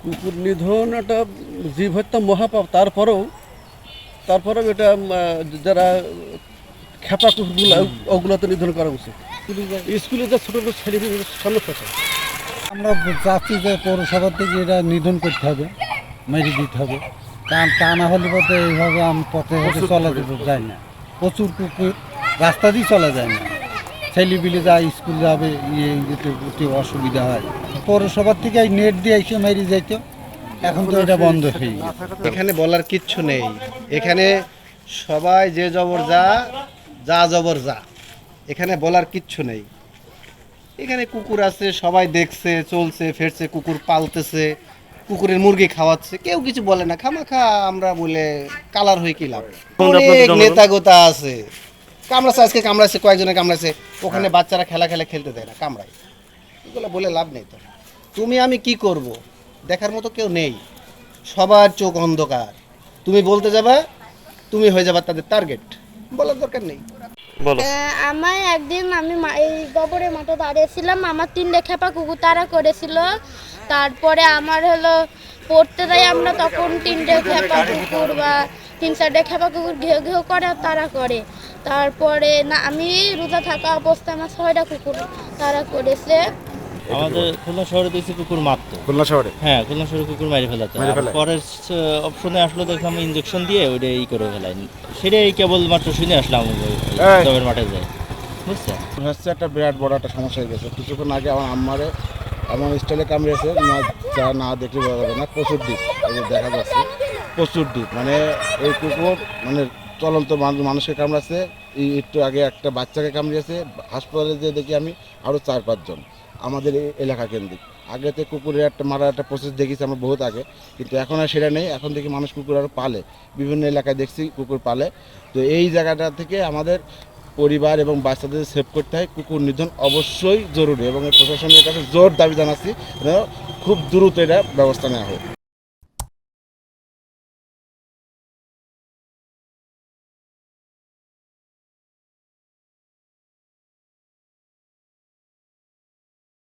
কুকুর নিধন একটা জীব হত্যা মহাপাপ। তারপরেও এটা যারা খেপা কুকুরগুলো ওগুলো তো নিধন করা উচিত। কিন্তু স্কুলে যে ছোটো ছোটো ছেলেমেয়েদের সামনে থাকে, আমরা চাচ্ছি যে পৌরসভা থেকে এটা নিধন করতে হবে, মেরে দিতে হবে। কারণ তা না হলে পথে এইভাবে আমি পথে হেঁটে চলা যায় না। প্রচুর কুকুর রাস্তা দিয়ে চলা যায় না। ছেলেপিলে যায় স্কুল যাবে, একটু অসুবিধা হয়। পৌরসভার থেকে এই নেট দিয়ে এসে মেরে যাইতো, এখন তো এটা বন্ধ হয়ে গেছে। এখানে বলার কিচ্ছু নেই। এখানে সবাই যে জবর যা, যা জবর যা, এখানে বলার কিচ্ছু নেই। এখানে কুকুর আছে, সবাই দেখছে, চলছে ফেরছে, কুকুর পালতেছে, কুকুরের মুরগি খাওয়াচ্ছে, কেউ কিছু বলে না। খামাখা আমরা বলে কালার হয়ে কি লাভ? অনেক নেতা গোতা আছে, কামড়াচ্ছে, আজকে কামড়াচ্ছে, কয়েকজনে কামড়াচ্ছে, ওখানে বাচ্চারা খেলা খেলতে দেয় না, কামড়ায়। এগুলো বলে লাভ নেই। তো তুমি আমি কি করব, দেখার মতো কেউ নেই, সবার চোখ অন্ধকার। তুমি বলতে যাবা, তুমি হয়ে যাবা তাদের টার্গেট, বলার দরকার নেই। আমার একদিন আমি এই গোবরে মাঠে দাঁড়িয়েছিলাম, আমার 3টে খেপা কুকুর তাড়া করেছিল। তারপরে আমার পড়তে যাই আমরা, তখন 3টে খেপা কুকুর বা 3-4টে খেপা কুকুর ঘেউ ঘেউ করে তাড়া করে। তারপরে না, আমি রোজা থাকা অবস্থায় আমার 6টা কুকুর তাড়া করেছে। আমাদের খুলনা শহরে দেখছি কুকুর মারতো। খুলনা শহরে? হ্যাঁ, খুলনা শহরে কুকুর মেরে ফেলাতো। পরের অপশনে আসলো, দেখলাম ইঞ্জেকশন দিয়ে ওইটা করে ফেলাই। সেটাই কেবলমাত্র শুনে আসলাম তবের মাঠে যায়, বুঝছেন? হচ্ছে একটা বিরাট বড় একটা সমস্যা হয়ে গেছে। কিছুক্ষণ আগে আমার আম্মারে এমন স্টাইলে কামড়িয়েছে, যা না দেখলে বোঝা যাবে না। প্রচুর ডিপ, এই যে দেখা যাচ্ছে প্রচুর ডিপ। মানে এই কুকুর মানে চলন্ত মানুষকে কামড়াচ্ছে। একটু আগে একটা বাচ্চাকে কামড়িয়েছে। হাসপাতালে যেয়ে দেখি আমি আরও 4-5 জন আমাদের এই এলাকা কেন্দ্রিক। আগেতে কুকুরের একটা মারার একটা প্রসেস দেখেছি আমরা বহুত আগে, কিন্তু এখন আর সেটা নেই। এখন দেখি মানুষ কুকুর আরও পালে, বিভিন্ন এলাকায় দেখছি কুকুর পালে। তো এই জায়গাটা থেকে আমাদের পরিবার এবং বাচ্চাদের সেভ করতে হয়। কুকুর নিধন অবশ্যই জরুরি এবং প্রশাসনের কাছে জোর দাবি জানাচ্ছি, খুব দ্রুত এটা ব্যবস্থা নেওয়া হোক।